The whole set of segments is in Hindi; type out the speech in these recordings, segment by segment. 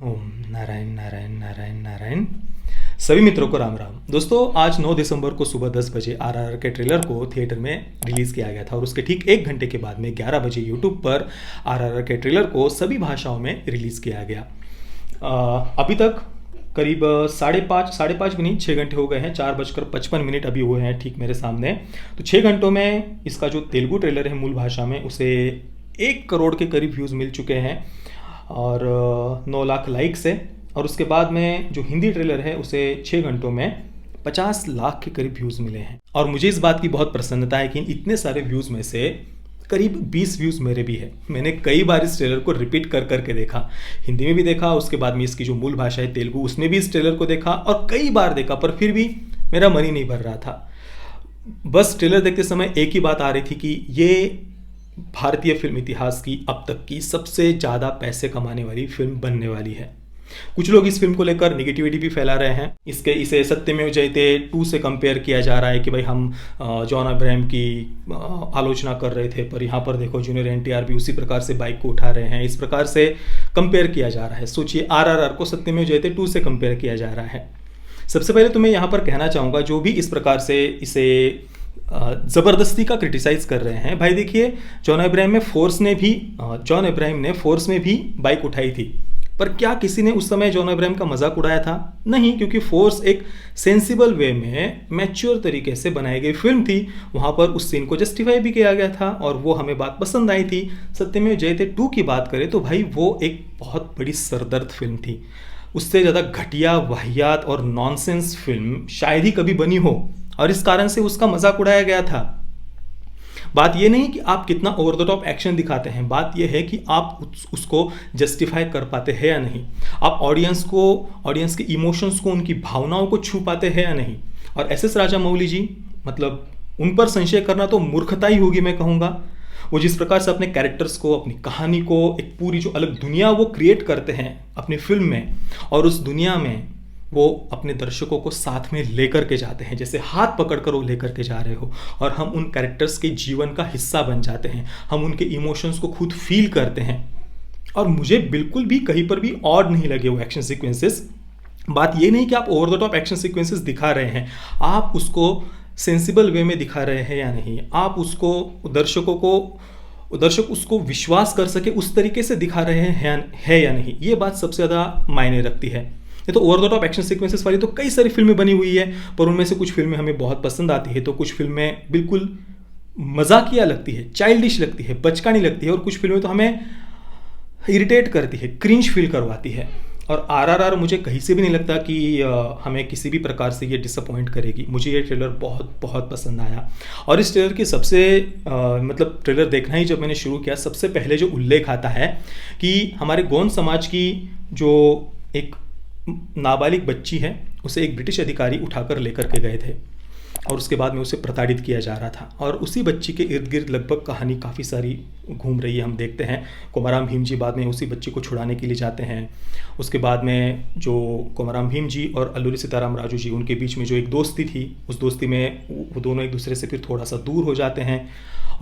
ओम नारायण नारायण नारायण नारायण। सभी मित्रों को राम राम। दोस्तों, आज 9 दिसंबर को सुबह 10 बजे आरआरआर के ट्रेलर को थिएटर में रिलीज़ किया गया था और उसके ठीक 1 घंटे के बाद में 11 बजे यूट्यूब पर आरआरआर के ट्रेलर को सभी भाषाओं में रिलीज़ किया गया। अभी तक करीब साढ़े पाँच भी नहीं, 6 घंटे हो गए हैं। 4:55 अभी हुए हैं ठीक मेरे सामने। तो 6 घंटों में इसका जो तेलुगु ट्रेलर है मूल भाषा में, उसे 1 करोड़ के करीब व्यूज़ मिल चुके हैं और 9 लाख लाइक्स है। और उसके बाद में जो हिंदी ट्रेलर है उसे 6 घंटों में 50 लाख के करीब व्यूज़ मिले हैं। और मुझे इस बात की बहुत प्रसन्नता है कि इन इतने सारे व्यूज़ में से करीब 20 व्यूज़ मेरे भी है। मैंने कई बार इस ट्रेलर को रिपीट कर करके देखा, हिंदी में भी देखा, उसके बाद में इसकी जो मूल भाषा है तेलुगु, उसमें भी इस ट्रेलर को देखा और कई बार देखा, पर फिर भी मेरा मन ही नहीं भर रहा था। बस ट्रेलर देखते समय एक ही बात आ रही थी कि ये भारतीय फिल्म इतिहास की अब तक की सबसे ज़्यादा पैसे कमाने वाली फिल्म बनने वाली है। कुछ लोग इस फिल्म को लेकर निगेटिविटी भी फैला रहे हैं। इसे सत्यमेव जयते 2 से कंपेयर किया जा रहा है कि भाई हम जॉन अब्राहम की आलोचना कर रहे थे, पर यहाँ पर देखो जूनियर एनटीआर भी उसी प्रकार से बाइक को उठा रहे हैं। इस प्रकार से कंपेयर किया जा रहा है। सोचिए, आरआरआर को सत्यमेव जयते 2 से कंपेयर किया जा रहा है। सबसे पहले तो मैं यहाँ पर कहना चाहूँगा, जो भी इस प्रकार से इसे ज़बरदस्ती का क्रिटिसाइज कर रहे हैं, भाई देखिए, जॉन अब्राहम ने फोर्स में भी बाइक उठाई थी, पर क्या किसी ने उस समय जॉन अब्राहम का मजाक उड़ाया था? नहीं, क्योंकि फोर्स एक सेंसिबल वे में मैच्योर तरीके से बनाई गई फिल्म थी। वहाँ पर उस सीन को जस्टिफाई भी किया गया था और वो हमें बात पसंद आई थी। सत्यमेव जयते 2 की बात करें तो भाई वो एक बहुत बड़ी सरदर्द फिल्म थी। उससे ज़्यादा घटिया, वाहियात और नॉनसेंस फिल्म शायद ही कभी बनी हो और इस कारण से उसका मजाक उड़ाया गया था। बात यह नहीं कि आप कितना ओवर द टॉप एक्शन दिखाते हैं, बात यह है कि आप उसको जस्टिफाई कर पाते हैं या नहीं। आप ऑडियंस के इमोशंस को, उनकी भावनाओं को छू पाते हैं या नहीं। और एस राजामौली जी, मतलब उन पर संशय करना तो मूर्खता ही होगी, मैं कहूँगा। वो जिस प्रकार से अपने कैरेक्टर्स को, अपनी कहानी को, एक पूरी जो अलग दुनिया वो क्रिएट करते हैं अपनी फिल्म में, और उस दुनिया में वो अपने दर्शकों को साथ में लेकर के जाते हैं, जैसे हाथ पकड़कर वो लेकर के जा रहे हो, और हम उन कैरेक्टर्स के जीवन का हिस्सा बन जाते हैं। हम उनके इमोशंस को खुद फील करते हैं। और मुझे बिल्कुल भी कहीं पर भी ऑड नहीं लगे वो एक्शन सीक्वेंसेस। बात ये नहीं कि आप over the top action sequences दिखा रहे हैं, आप उसको सेंसिबल वे में दिखा रहे हैं या नहीं, आप उसको दर्शक उसको विश्वास कर सके उस तरीके से दिखा रहे हैं या नहीं, ये बात सबसे ज़्यादा मायने रखती है। ये तो over the top action sequences वाली तो कई सारी फिल्में बनी हुई है, पर उनमें से कुछ फिल्में हमें बहुत पसंद आती है, तो कुछ फिल्में बिल्कुल मजाकिया लगती है, चाइल्डिश लगती है, बचकानी लगती है, और कुछ फिल्में तो हमें इरिटेट करती है, क्रिंज फील करवाती है। और आरआरआर मुझे कहीं से भी नहीं लगता कि हमें किसी भी प्रकार से ये डिसअपॉइंट करेगी। मुझे ये ट्रेलर बहुत बहुत पसंद आया। और इस ट्रेलर की मतलब ट्रेलर देखना ही जब मैंने शुरू किया, सबसे पहले जो उल्लेख आता है कि हमारे गोंड समाज की जो एक नाबालिग बच्ची है, उसे एक ब्रिटिश अधिकारी उठाकर लेकर के गए थे और उसके बाद में उसे प्रताड़ित किया जा रहा था। और उसी बच्ची के इर्द गिर्द लगभग कहानी काफ़ी सारी घूम रही है। हम देखते हैं कोमाराम भीम जी बाद में उसी बच्ची को छुड़ाने के लिए जाते हैं। उसके बाद में जो कोमाराम भीम जी और अल्लूरी सीताराम राजू जी, उनके बीच में जो एक दोस्ती थी, उस दोस्ती में वो दोनों एक दूसरे से फिर थोड़ा सा दूर हो जाते हैं।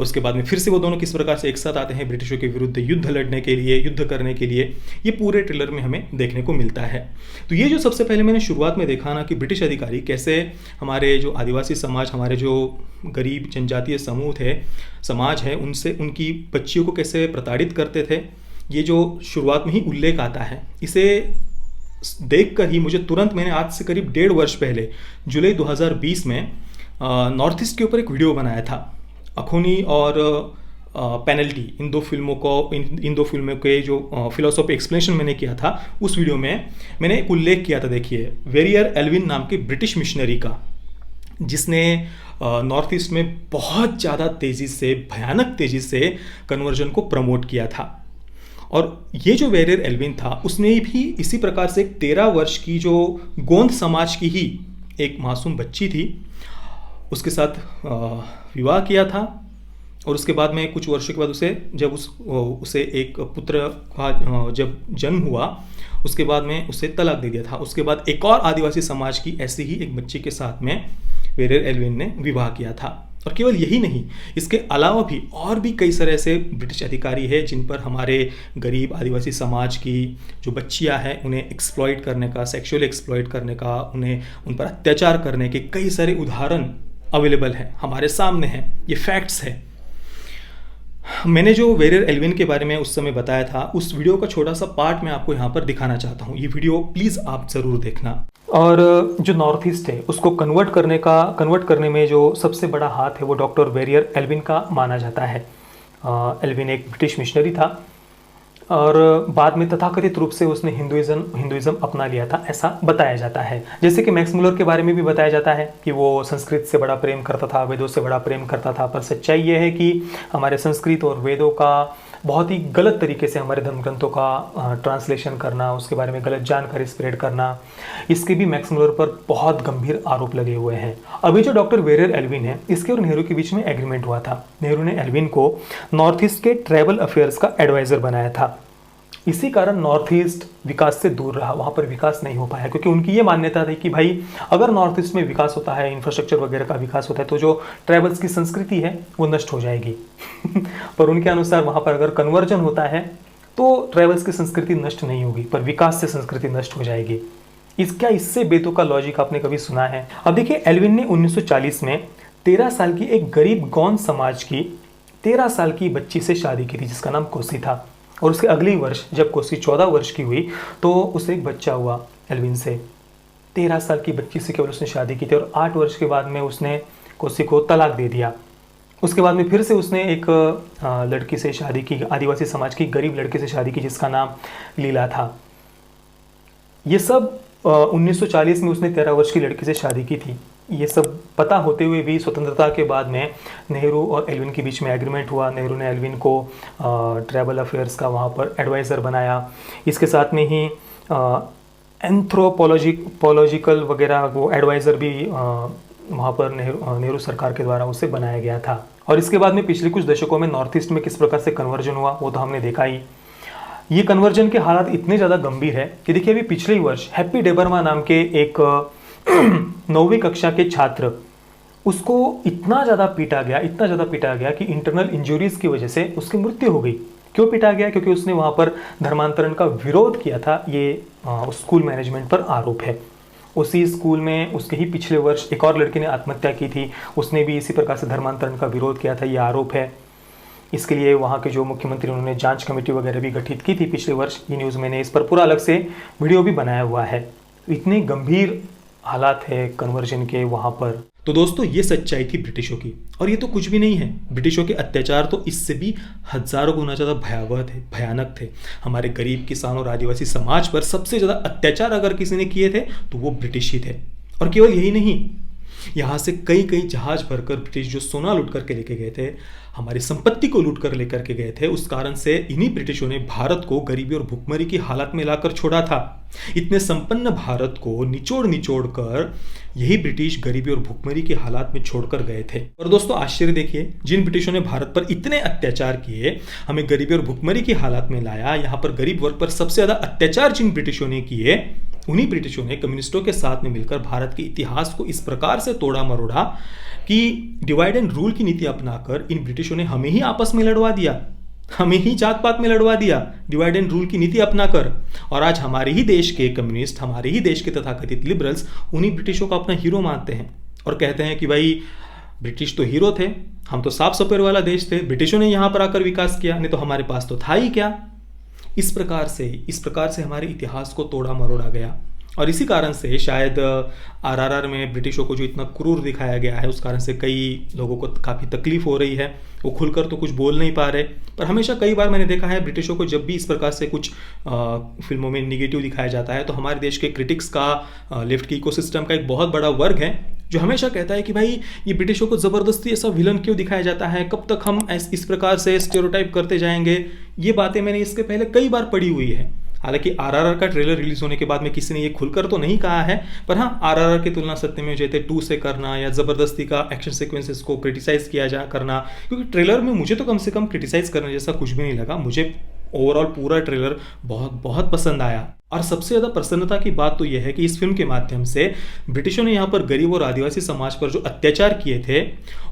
उसके बाद में फिर से वो दोनों किस प्रकार से एक साथ आते हैं ब्रिटिशों के विरुद्ध युद्ध लड़ने के लिए, युद्ध करने के लिए, ये पूरे ट्रेलर में हमें देखने को मिलता है। तो ये जो सबसे पहले मैंने शुरुआत में देखा ना कि ब्रिटिश अधिकारी कैसे हमारे जो आदिवासी समाज, हमारे जो गरीब जनजातीय समाज है, उनसे, उनकी बच्चियों को कैसे प्रताड़ित करते थे, ये जो शुरुआत में ही उल्लेख आता है, इसे देखकर ही मुझे तुरंत, मैंने आज से करीब 1.5 वर्ष पहले जुलाई 2020 में नॉर्थ ईस्ट के ऊपर एक वीडियो बनाया था। अखोनी और पेनल्टी, इन दो फिल्मों के जो फिलोसॉफी एक्सप्लेनेशन मैंने किया था, उस वीडियो में मैंने एक उल्लेख किया था। देखिए, वेरियर एल्विन नाम के ब्रिटिश मिशनरी का, जिसने नॉर्थ ईस्ट में बहुत ज़्यादा तेज़ी से, भयानक तेज़ी से कन्वर्जन को प्रमोट किया था। और ये जो वेरियर एल्विन था, उसने भी इसी प्रकार से एक 13 वर्ष की जो गोंद समाज की ही एक मासूम बच्ची थी, उसके साथ विवाह किया था। और उसके बाद में कुछ वर्षों के बाद उसे एक पुत्र का जब जन्म हुआ, उसके बाद में उसे तलाक दे दिया था। उसके बाद एक और आदिवासी समाज की ऐसी ही एक बच्ची के साथ में वेरियर एल्विन ने विवाह किया था। और केवल यही नहीं, इसके अलावा भी और भी कई सारे ऐसे ब्रिटिश अधिकारी हैं जिन पर हमारे गरीब आदिवासी समाज की जो बच्चियां हैं उन्हें एक्सप्लॉइट करने का, सेक्सुअली एक्सप्लॉइट करने का, उन्हें उन पर अत्याचार करने के कई सारे उदाहरण अवेलेबल हैं, हमारे सामने हैं, ये फैक्ट्स हैं। मैंने जो वेरियर एल्विन के बारे में उस समय बताया था, उस वीडियो का छोटा सा पार्ट मैं आपको यहाँ पर दिखाना चाहता हूँ। ये वीडियो प्लीज़ आप ज़रूर देखना। और जो नॉर्थ ईस्ट है उसको कन्वर्ट करने में जो सबसे बड़ा हाथ है वो डॉक्टर वेरियर एल्विन का माना जाता है। एल्विन एक ब्रिटिश मिशनरी था और बाद में तथाकथित रूप से उसने हिंदुइज्म अपना लिया था, ऐसा बताया जाता है। जैसे कि मैक्स मुलर के बारे में भी बताया जाता है कि वो संस्कृत से बड़ा प्रेम करता था, वेदों से बड़ा प्रेम करता था, पर सच्चाई ये है कि हमारे संस्कृत और वेदों का बहुत ही गलत तरीके से हमारे धर्म ग्रंथों का ट्रांसलेशन करना, उसके बारे में गलत जानकारी स्प्रेड करना, इसके भी मैक्स मुलर पर बहुत गंभीर आरोप लगे हुए हैं। अभी जो डॉक्टर वेरियर एल्विन है, इसके और नेहरू के बीच में एग्रीमेंट हुआ था। नेहरू ने एल्विन को नॉर्थ ईस्ट के ट्राइबल अफेयर्स का एडवाइजर बनाया था। इसी कारण नॉर्थ ईस्ट विकास से दूर रहा, वहाँ पर विकास नहीं हो पाया, क्योंकि उनकी ये मान्यता थी कि भाई अगर नॉर्थ ईस्ट में विकास होता है, इंफ्रास्ट्रक्चर वगैरह का विकास होता है, तो जो ट्राइबल्स की संस्कृति है वो नष्ट हो जाएगी। पर उनके अनुसार वहाँ पर अगर कन्वर्जन होता है तो ट्राइबल्स की संस्कृति नष्ट नहीं होगी, पर विकास से संस्कृति नष्ट हो जाएगी। इससे बेतुका लॉजिक आपने कभी सुना है? अब देखिए, एल्विन ने 1940 में 13 साल की एक गरीब गौंड समाज की 13 साल की बच्ची से शादी की थी जिसका नाम कोसी था। और उसके अगले वर्ष जब कोसी 14 वर्ष की हुई तो उसे एक बच्चा हुआ एल्विन से। 13 साल की बच्ची से केवल उसने शादी की थी और 8 वर्ष के बाद में उसने कोसी को तलाक दे दिया। उसके बाद में फिर से उसने एक लड़की से शादी की, आदिवासी समाज की गरीब लड़की से शादी की जिसका नाम लीला था। ये सब 1940 में उसने 13 वर्ष की लड़की से शादी की थी। ये सब पता होते हुए भी स्वतंत्रता के बाद में नेहरू और एल्विन के बीच में एग्रीमेंट हुआ। नेहरू ने एल्विन को ट्राइबल अफेयर्स का वहाँ पर एडवाइज़र बनाया। इसके साथ में ही एंथ्रोपोलॉजिकल वगैरह वो एडवाइज़र भी वहाँ पर नेहरू सरकार के द्वारा उसे बनाया गया था। और इसके बाद में पिछले कुछ दशकों में नॉर्थ ईस्ट में किस प्रकार से कन्वर्जन हुआ वो तो हमने देखा ही। ये कन्वर्जन के हालात इतने ज़्यादा गंभीर है कि देखिए, अभी पिछले ही वर्ष हैप्पी डेबरमा नाम के एक 9वीं कक्षा के छात्र, उसको इतना ज़्यादा पीटा गया कि इंटरनल इंजरीज की वजह से उसकी मृत्यु हो गई। क्यों पीटा गया? क्योंकि उसने वहाँ पर धर्मांतरण का विरोध किया था। ये स्कूल मैनेजमेंट पर आरोप है। उसी स्कूल में उसके ही पिछले वर्ष एक और लड़की ने आत्महत्या की थी, उसने भी इसी प्रकार से धर्मांतरण का विरोध किया था, ये आरोप है। इसके लिए वहाँ के जो मुख्यमंत्री उन्होंने जांच कमेटी वगैरह भी गठित की थी पिछले वर्ष। ये न्यूज़ मैंने इस पर पूरा अलग से वीडियो भी बनाया हुआ है। इतने गंभीर हालात है कन्वर्जन के वहाँ पर। तो दोस्तों, ये सच्चाई थी ब्रिटिशों की, और ये तो कुछ भी नहीं है। ब्रिटिशों के अत्याचार तो इससे भी हजारों गुना ज़्यादा भयावह थे, भयानक थे। हमारे गरीब किसान और आदिवासी समाज पर सबसे ज़्यादा अत्याचार अगर किसी ने किए थे तो वो ब्रिटिश ही थे। और केवल यही नहीं, यहाँ से कई जहाज भरकर ब्रिटिश जो सोना लूट करके लेके गए थे, हमारी संपत्ति को लूट कर लेकर के गए थे, उस कारण से इन्हीं ब्रिटिशों ने भारत को गरीबी और भुखमरी की हालत में लाकर छोड़ा था। इतने संपन्न भारत को निचोड़ कर यही ब्रिटिश गरीबी और भुखमरी की हालात में छोड़कर गए थे। और दोस्तों, आश्चर्य देखिए, जिन ब्रिटिशों ने भारत पर इतने अत्याचार किए, हमें गरीबी और भुखमरी की हालत में लाया, यहाँ पर गरीब वर्ग पर सबसे ज्यादा अत्याचार जिन ब्रिटिशों ने किए, उन्हीं ब्रिटिशों ने कम्युनिस्टों के साथ में मिलकर भारत के इतिहास को इस प्रकार से तोड़ा मरोड़ा कि डिवाइड एंड रूल की नीति अपनाकर इन ब्रिटिशों ने हमें ही आपस में लड़वा दिया, हमें ही जात पात में लड़वा दिया, डिवाइड एंड रूल की नीति अपनाकर। और आज हमारे ही देश के कम्युनिस्ट, हमारे ही देश के तथाकथित लिबरल्स उन्हीं ब्रिटिशों को अपना हीरो मानते हैं और कहते हैं कि भाई ब्रिटिश तो हीरो थे, हम तो साफ सफेद वाला देश थे, ब्रिटिशों ने यहाँ पर आकर विकास किया, नहीं तो हमारे पास तो था ही क्या। इस प्रकार से हमारे इतिहास को तोड़ा मरोड़ा गया। और इसी कारण से शायद आरआरआर में ब्रिटिशों को जो इतना क्रूर दिखाया गया है, उस कारण से कई लोगों को काफ़ी तकलीफ हो रही है। वो खुलकर तो कुछ बोल नहीं पा रहे, पर हमेशा कई बार मैंने देखा है ब्रिटिशों को जब भी इस प्रकार से कुछ फिल्मों में निगेटिव दिखाया जाता है, तो हमारे देश के क्रिटिक्स का, लेफ्ट की इकोसिस्टम का एक बहुत बड़ा वर्ग है जो हमेशा कहता है कि भाई ये ब्रिटिशों को ज़बरदस्ती ऐसा विलन क्यों दिखाया जाता है, कब तक हम इस प्रकार से स्टेरियोटाइप करते जाएंगे। ये बातें मैंने इसके पहले कई बार पढ़ी हुई है। हालांकि आरआरआर का ट्रेलर रिलीज होने के बाद में किसी ने ये खुलकर तो नहीं कहा है, पर हाँ, आरआरआर की तुलना सत्यमेव जयते 2 से करना या ज़बरदस्ती का एक्शन सीक्वेंसेस को क्रिटिसाइज किया जा करना, क्योंकि ट्रेलर में मुझे तो कम से कम क्रिटिसाइज करने जैसा कुछ भी नहीं लगा। मुझे ओवरऑल पूरा ट्रेलर बहुत पसंद आया। और सबसे ज़्यादा प्रसन्नता की बात तो यह है कि इस फिल्म के माध्यम से ब्रिटिशों ने यहाँ पर गरीब और आदिवासी समाज पर जो अत्याचार किए थे,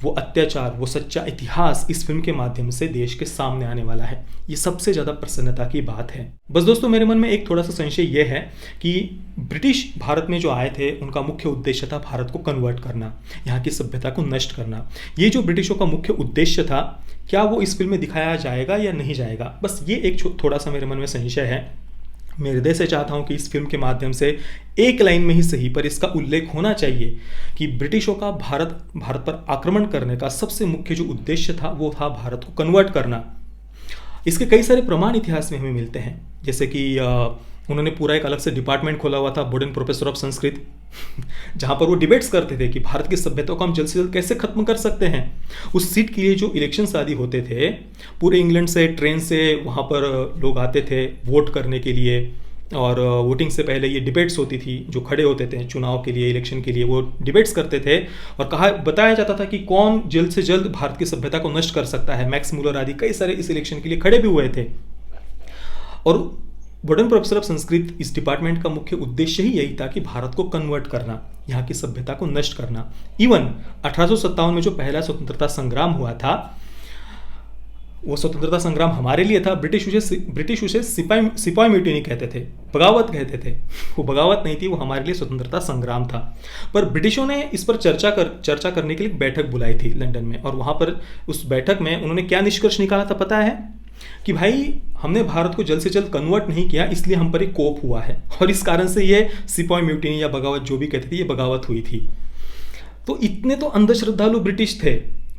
वो अत्याचार, वो सच्चा इतिहास इस फिल्म के माध्यम से देश के सामने आने वाला है। ये सबसे ज़्यादा प्रसन्नता की बात है। बस दोस्तों, मेरे मन में एक थोड़ा सा संशय यह है कि ब्रिटिश भारत में जो आए थे, उनका मुख्य उद्देश्य था भारत को कन्वर्ट करना, यहाँ की सभ्यता को नष्ट करना। ये जो ब्रिटिशों का मुख्य उद्देश्य था, क्या वो इस फिल्म में दिखाया जाएगा या नहीं जाएगा, बस ये एक थोड़ा सा मेरे मन में संशय है। मैं हृदय से चाहता हूं कि इस फिल्म के माध्यम से एक लाइन में ही सही पर इसका उल्लेख होना चाहिए कि ब्रिटिशों का भारत पर आक्रमण करने का सबसे मुख्य जो उद्देश्य था, वो था भारत को कन्वर्ट करना। इसके कई सारे प्रमाण इतिहास में हमें मिलते हैं, जैसे कि उन्होंने पूरा एक अलग से डिपार्टमेंट खोला हुआ था, बोर्डन प्रोफेसर ऑफ संस्कृत, जहां पर वो डिबेट्स करते थे कि भारत की सभ्यता को हम जल्द से जल्द कैसे खत्म कर सकते हैं। उस सीट के लिए जो इलेक्शंस आदि होते थे, पूरे इंग्लैंड से ट्रेन से वहां पर लोग आते थे वोट करने के लिए, और वोटिंग से पहले ये डिबेट्स होती थी, जो खड़े होते थे चुनाव के लिए, इलेक्शन के लिए, वो डिबेट्स करते थे और बताया जाता था कि कौन जल्द से जल्द भारत की सभ्यता को नष्ट कर सकता है। मैक्स मुलर आदि कई सारे इस इलेक्शन के लिए खड़े भी हुए थे। और बोर्डन प्रोफेसर ऑफ संस्कृत, इस डिपार्टमेंट का मुख्य उद्देश्य ही यही था कि भारत को कन्वर्ट करना, यहाँ की सभ्यता को नष्ट करना। इवन 1857 में जो पहला स्वतंत्रता संग्राम हुआ था, वो स्वतंत्रता संग्राम हमारे लिए था। ब्रिटिश उसे सिपाही म्यूटिनी कहते थे, बगावत कहते थे। वो बगावत नहीं थी, वो हमारे लिए स्वतंत्रता संग्राम था। पर ब्रिटिशों ने इस पर चर्चा करने के लिए एक बैठक बुलाई थी लंदन में, और वहाँ पर उस बैठक में उन्होंने क्या निष्कर्ष निकाला था पता है? कि भाई, हमने भारत को जल्द से जल्द कन्वर्ट नहीं किया, इसलिए हम पर एक कोप हुआ है, और इस कारण से ये सिपाही म्यूटिनी या बगावत जो भी कहते थे, ये बगावत हुई थी। तो इतने तो अंधश्रद्धालु ब्रिटिश थे,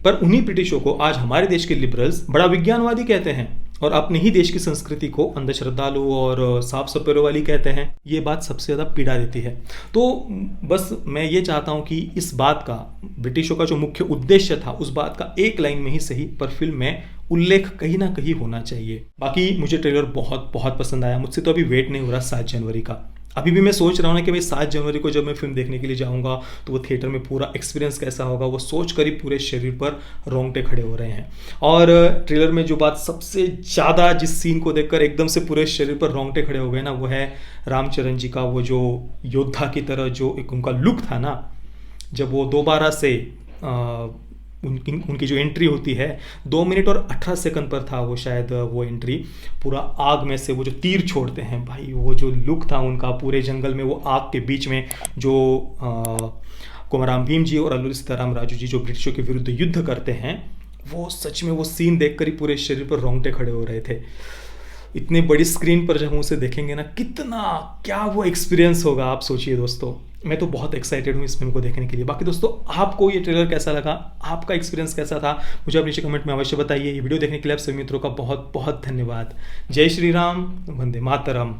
पर उन्हीं ब्रिटिशों को आज हमारे देश के लिबरल्स बड़ा विज्ञानवादी कहते हैं, और अपने ही देश की संस्कृति को अंधश्रद्धालु और साफ सपेरों वाली कहते हैं। ये बात सबसे ज़्यादा पीड़ा देती है। तो बस मैं ये चाहता हूँ कि इस बात का, ब्रिटिशों का जो मुख्य उद्देश्य था, उस बात का एक लाइन में ही सही पर फिल्म में उल्लेख कहीं ना कहीं होना चाहिए। बाकी मुझे ट्रेलर बहुत बहुत पसंद आया। मुझसे तो अभी वेट नहीं हो रहा 7 जनवरी का। अभी भी मैं सोच रहा हूँ ना कि भाई 7 जनवरी को जब मैं फिल्म देखने के लिए जाऊँगा तो वो थिएटर में पूरा एक्सपीरियंस कैसा होगा, वो सोच कर ही पूरे शरीर पर रोंगटे खड़े हो रहे हैं। और ट्रेलर में जो बात सबसे ज़्यादा, जिस सीन को देखकर एकदम से पूरे शरीर पर रोंगटे खड़े हो गए ना, वो है रामचरण जी का वो जो योद्धा की तरह जो एक उनका लुक था ना, जब वो दोबारा से उनकी जो एंट्री होती है, 2 मिनट और 18 सेकंड पर था वो शायद, वो एंट्री पूरा आग में से वो जो तीर छोड़ते हैं भाई, वो जो लुक था उनका पूरे जंगल में, वो आग के बीच में जो कोमराम भीम जी और अल्लूरी सीताराम राजू जी जो ब्रिटिशों के विरुद्ध युद्ध करते हैं, वो सच में वो सीन देखकर ही पूरे शरीर पर रोंगटे खड़े हो रहे थे। इतनी बड़ी स्क्रीन पर जब हम उसे देखेंगे ना, कितना क्या वो एक्सपीरियंस होगा, आप सोचिए दोस्तों। मैं तो बहुत एक्साइटेड हूँ इस फिल्म को देखने के लिए। बाकी दोस्तों, आपको ये ट्रेलर कैसा लगा, आपका एक्सपीरियंस कैसा था, मुझे आप नीचे कमेंट में अवश्य बताइए। ये वीडियो देखने के लिए आप सभी मित्रों का बहुत बहुत धन्यवाद। जय श्री राम, वंदे मातरम।